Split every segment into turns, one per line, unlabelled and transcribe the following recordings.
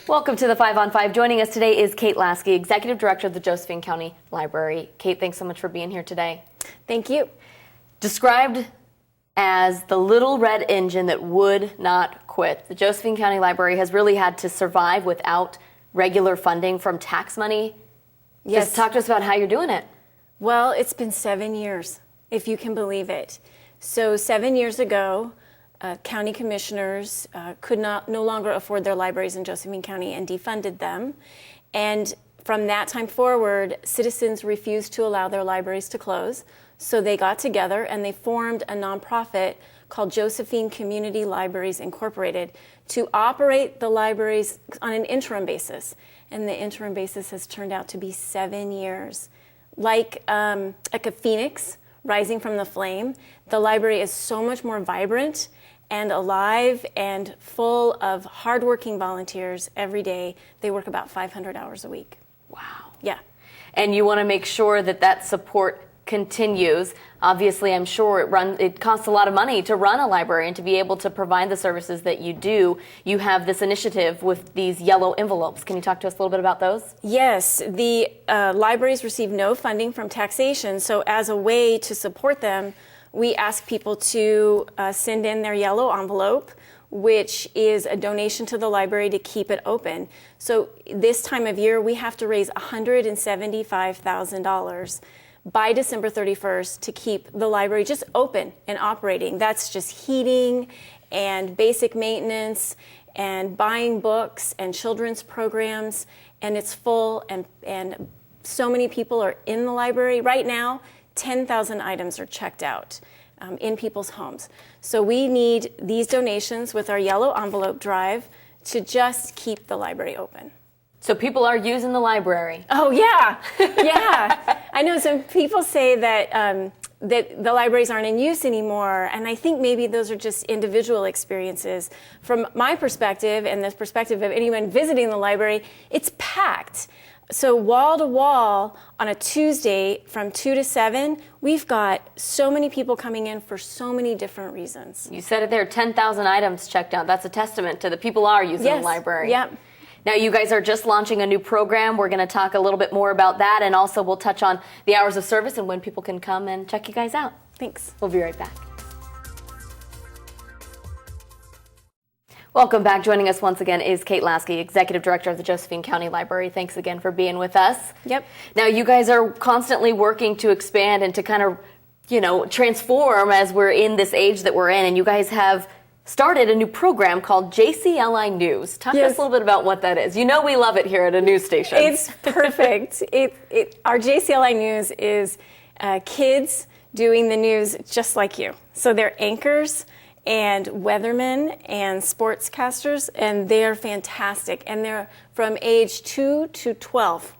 Welcome to the 5 on 5. Joining us today is Kate Lasky, Executive Director of the Josephine County Library. Kate, thanks so much for being here today.
Thank you.
Described as the little red engine that would not quit, the Josephine County Library has really had to survive without regular funding from tax money.
Yes.
Just talk to us about how you're doing it.
Well, it's been 7 years, if you can believe it. So 7 years ago, county commissioners could no longer afford their libraries in Josephine County and defunded them. And from that time forward, citizens refused to allow their libraries to close. So they got together and they formed a nonprofit called Josephine Community Libraries Incorporated to operate the libraries on an interim basis. And the interim basis has turned out to be 7 years. Like a phoenix rising from the flame, the library is so much more vibrant and alive and full of hardworking volunteers every day. They work about 500 hours a week.
Wow.
Yeah.
And you want to make sure that that support continues. Obviously, I'm sure it costs a lot of money to run a library, and to be able to provide the services that you do, you have this initiative with these yellow envelopes. Can you talk to us a little bit about those?
Yes, the libraries receive no funding from taxation, so as a way to support them, we ask people to send in their yellow envelope, which is a donation to the library to keep it open. So this time of year, we have to raise $175,000 by December 31st to keep the library just open and operating. That's just heating and basic maintenance and buying books and children's programs, and it's full, and so many people are in the library. Right now, 10,000 items are checked out in people's homes. So we need these donations with our yellow envelope drive to just keep the library open.
So people are using the library.
Oh, yeah. Yeah. I know some people say that that the libraries aren't in use anymore, and I think maybe those are just individual experiences. From my perspective and the perspective of anyone visiting the library, it's packed. So wall to wall on a Tuesday from 2 to 7, we've got so many people coming in for so many different reasons.
You said it there, 10,000 items checked out. That's a testament to the people are using the library.
Yep.
Now, you guys are just launching a new program. We're going to talk a little bit more about that, and also we'll touch on the hours of service and when people can come and check you guys out.
Thanks.
We'll be right back. Welcome back. Joining us once again is Kate Lasky, Executive Director of the Josephine County Library. Thanks again for being with us.
Yep.
Now, you guys are constantly working to expand and to kind of, transform as we're in this age that we're in, and you guys have started a new program called JCLI News. Talk to us a little bit about what that is. You know we love it here at a news station.
It's perfect. Our JCLI News is kids doing the news just like you. So they're anchors and weathermen and sportscasters, and they're fantastic. And they're from age 2 to 12.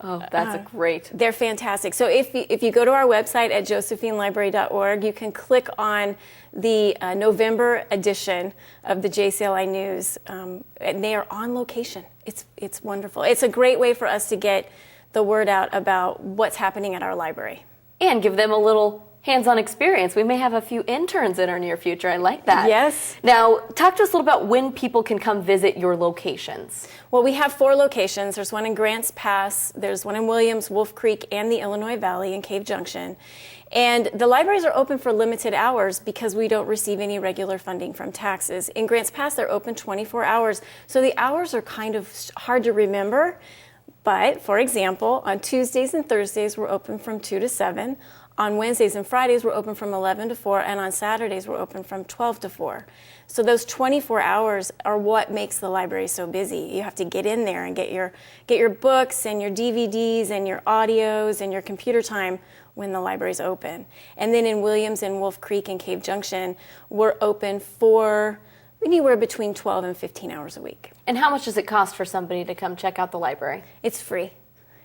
Oh, that's great.
They're fantastic. So if you go to our website at josephinelibrary.org, you can click on the November edition of the JCLI News, and they are on location. It's wonderful. It's a great way for us to get the word out about what's happening at our library.
And give them a little hands-on experience. We may have a few interns in our near future. I like that.
Yes.
Now, talk to us a little about when people can come visit your locations.
Well, we have 4 locations. There's one in Grants Pass, there's one in Williams, Wolf Creek, and the Illinois Valley in Cave Junction. And the libraries are open for limited hours because we don't receive any regular funding from taxes. In Grants Pass, they're open 24 hours. So the hours are kind of hard to remember. But, for example, on Tuesdays and Thursdays, we're open from 2 to 7. On Wednesdays and Fridays, we're open from 11 to 4, and on Saturdays, we're open from 12 to 4. So those 24 hours are what makes the library so busy. You have to get in there and get your books and your DVDs and your audios and your computer time when the library's open. And then in Williams and Wolf Creek and Cave Junction, we're open for anywhere between 12 and 15 hours a week.
And how much does it cost for somebody to come check out the library?
It's free.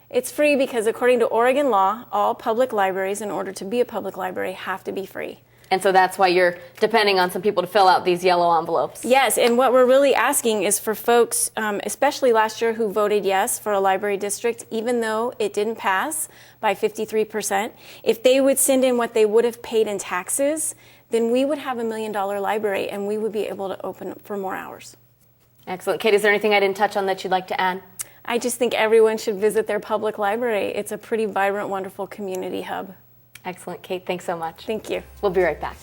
It's free because according to Oregon law, all public libraries, in order to be a public library, have to be free.
And so that's why you're depending on some people to fill out these yellow envelopes.
Yes, and what we're really asking is for folks, especially last year, who voted yes for a library district, even though it didn't pass by 53%, if they would send in what they would have paid in taxes, then we would have $1 million library and we would be able to open for more hours.
Excellent. Kate, is there anything I didn't touch on that you'd like to add?
I just think everyone should visit their public library. It's a pretty vibrant, wonderful community hub.
Excellent. Kate, thanks so much.
Thank you.
We'll be right back.